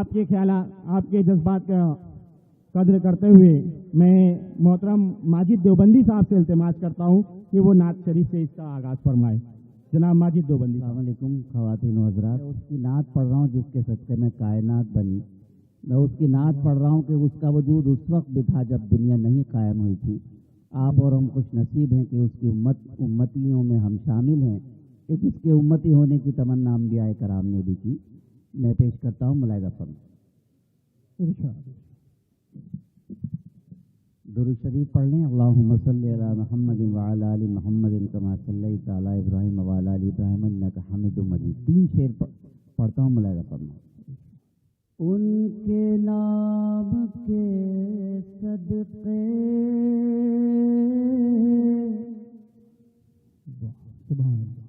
آپ کے خیالات، آپ کے جذبات کا قدر کرتے ہوئے میں محترم ماجد دیوبندی صاحب سے التماس کرتا ہوں کہ وہ نعت شریف سے اس کا آغاز فرمائے. جناب ماجد دیوبندی. السلام علیکم خواتین و حضرات. اس کی نعت پڑھ رہا ہوں جس کے صدقے میں کائنات بنی. میں اس کی نعت پڑھ رہا ہوں کہ اس کا وجود اس وقت بھی تھا جب دنیا نہیں قائم ہوئی تھی. آپ اور ہم خوش نصیب ہیں کہ اس کی امتیوں میں ہم شامل ہیں کہ جس کے امتی ہونے کی تمنا انبیاء کرام نے بھی کی. میں پیش کرتا ہوں ملاحظہ فرمائیں. درود شریف پڑھ لیں. اللہم صلی علی محمد وعلی آل محمد کما صلیت علی ابراہیم وعلی آل ابراہیم انک حمید مجید. 3 شعر پڑھتا ہوں ملاحظہ فرمائیں. ان کے نام کے صدقے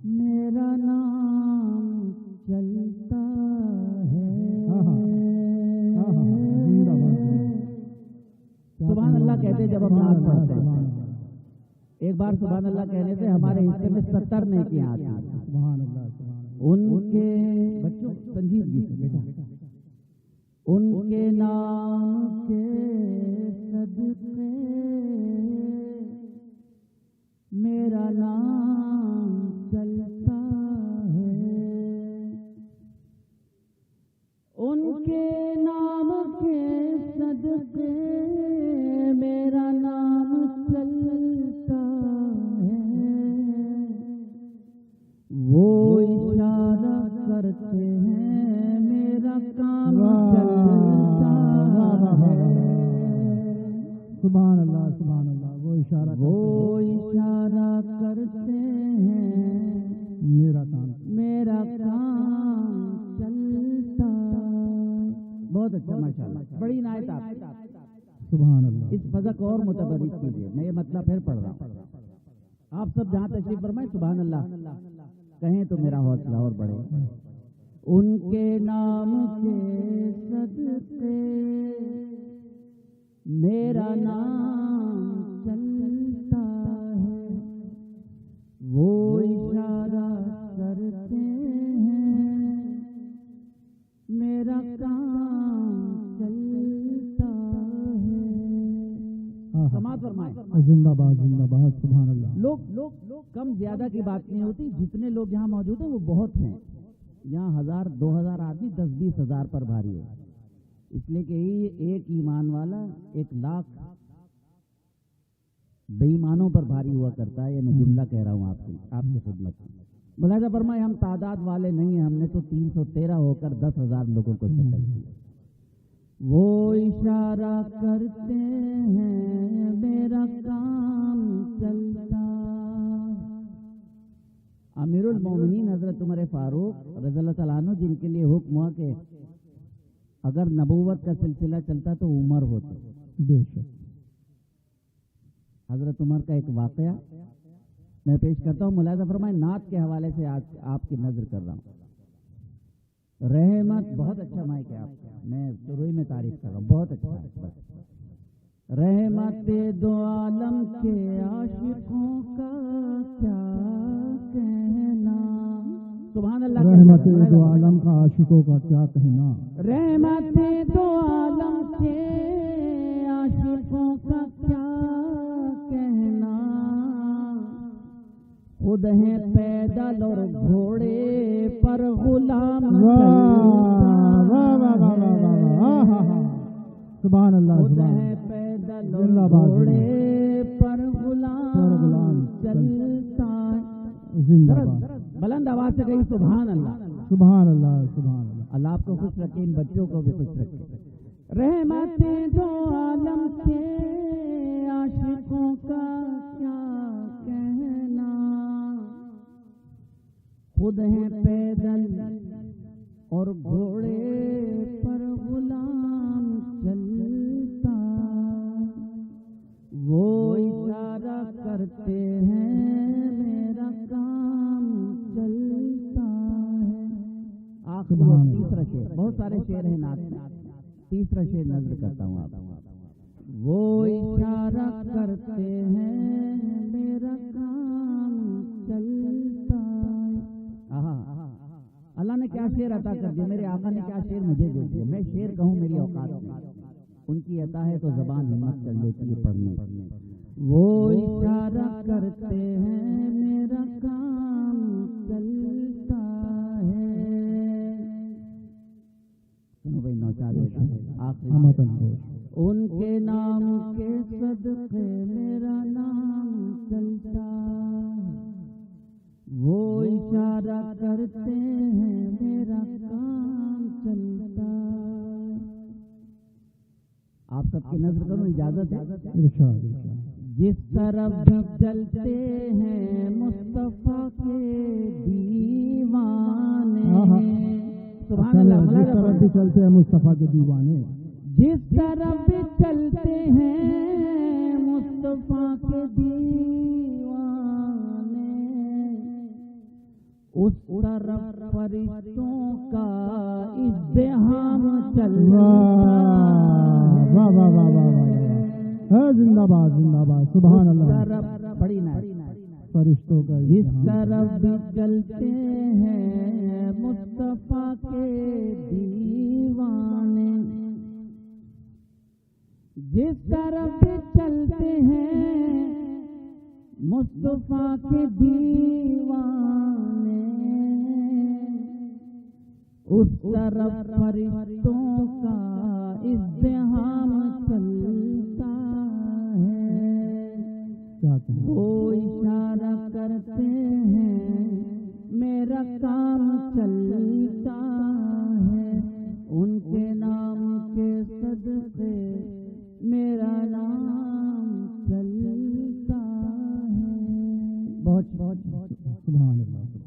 میرا نام چلتا ہے. سبحان اللہ کہتے جب ہم نعت پڑھتے ہیں. ایک بار سبحان اللہ کہنے سے ہمارے حصے میں 70 نیکیاں آتی ہیں. سبحان اللہ. ان کے بچوں سنجیدگی سے بیٹا ان کے نام کے صدقے میرا نام چلتا ہے. ان کے نام کے صدقے میرا نام چلتا ہے. وہ اشارہ کرتے ہیں میرا کام چلتا ہے. سبحان اللہ سبحان اللہ. وہ اشارہ کرتے ہیں میرا کام چلتا. بہت اچھا ماشاءاللہ. بڑی عنایت آپ. سبحان اللہ. اس فضا کو اور متبرک کیجیے. میں یہ مطلب پھر پڑھ رہا ہوں. آپ سب جہاں تشریف فرمائیں سبحان اللہ کہیں تو میرا حوصلہ اور بڑھے. ان کے نام کے صدقے میرا نام چلتا ہے. وہ اشارہ کرتے ہیں میرا کام چلتا ہے. سماعت فرمائیں. زندہ باد زندہ باد. سبحان اللہ. لوگ کم زیادہ کی بات نہیں ہوتی. جتنے لوگ یہاں موجود ہیں وہ بہت ہیں. یہاں 1000 2000 آدمی 10-20 ہزار پر بھاری ہے. اس لیے کہ ایک ایمان والا 1 لاکھ بے ایمانوں پر بھاری ہوا کرتا ہے. یہ میں جملہ کہہ رہا ہوں آپ کی خدمت میں. ملاحظہ فرمائے ہم تعداد والے نہیں ہیں. ہم نے تو 313 ہو کر 10,000 لوگوں کو سفر کیا. وہ اشارہ کرتے ہیں میرا کام چلتا. امیر المومنین حضرت عمر فاروق رضی اللہ تعالیٰ عنہ جن کے لیے حکم ہوا کہ اگر نبوت کا سلسلہ چلتا تو عمر ہوتا. بے شک. حضرت عمر کا ایک واقعہ میں پیش کرتا ہوں. ملاحظہ فرمائے نعت کے حوالے سے آج آپ کی نظر کر رہا ہوں. رحمت بہت اچھا مائک ہے آپ کا. میں شروع میں تعریف کر رہا ہوں. بہت اچھا ہے. رحمت 2 عالم کے عاشقوں کا کیا کہنا. سبحان اللہ. رحمت 2 عالم کا عاشقوں کا کیا کہنا. رحمت 2 عالم کے عاشقوں کا کیا کہنا. خود ہیں پیدل اور گھوڑے پر غلام سبحان اللہ. خود ہیں پیدل اور گھوڑے پر غلام چلتا. بلند آواز سے کہی سبحان اللہ. سبحان اللہ سبحان اللہ. اللہ آپ کو خوش رکھے. ان بچوں کو بھی خوش رکھے. رحمت 2 عالم کے عاشقوں کا کیا کہنا. خود ہیں پیدل اور گھوڑے پر غلام چلتا. وہ اشارہ کرتے ہیں میرا کام چلتا ہے. آخری تیسرا شعر. بہت سارے شعر ہیں نعت میں. تیسرا شعر نظر کرتا ہوں آپ. وہ اشارہ کرتے ہیں میرا کام چلتا. اللہ نے کیا شعر عطا کر دیا، میرے آقا نے کیا شعر مجھے دے دیا، میں شعر کہوں میری اوقات میں، ان کی عطا ہے تو زبان ہمت کر لیتی ہے پڑھنے۔ وہ اشارہ کرتے ہیں میرا کام چلتا ہے، سنو بھائی نوچاد آخری ان کے نام کے صدقے میرا نام چلتا ہے، وہ اشارہ کرتے ہیں میرا کام چلتا ہے۔ آپ سب کی نظر کروں، اجازت ہے؟ جس طرف بھی چلتے ہیں مصطفیٰ کے دیوانے، سبحان اللہ، جس طرف بھی چلتے ہیں مصطفیٰ کے دیوانے، جس طرف بھی چلتے ہیں مصطفیٰ کے دیوانے، اس طرف فرشتوں کا ازدحام چلتا ہے۔ واہ واہ واہ واہ واہ، زندہ باد زندہ باد، سبحان اللہ۔ پڑھی نا، فرشتوں کا جس طرف بھی چلتے ہیں مصطفیٰ کے دیوانے، جس طرف بھی چلتے ہیں مصطفیٰ کے دیوانے، اس طرف فرشتوں کا ازدحام چلتا ہے، وہ اشارہ کرتے ہیں میرا کام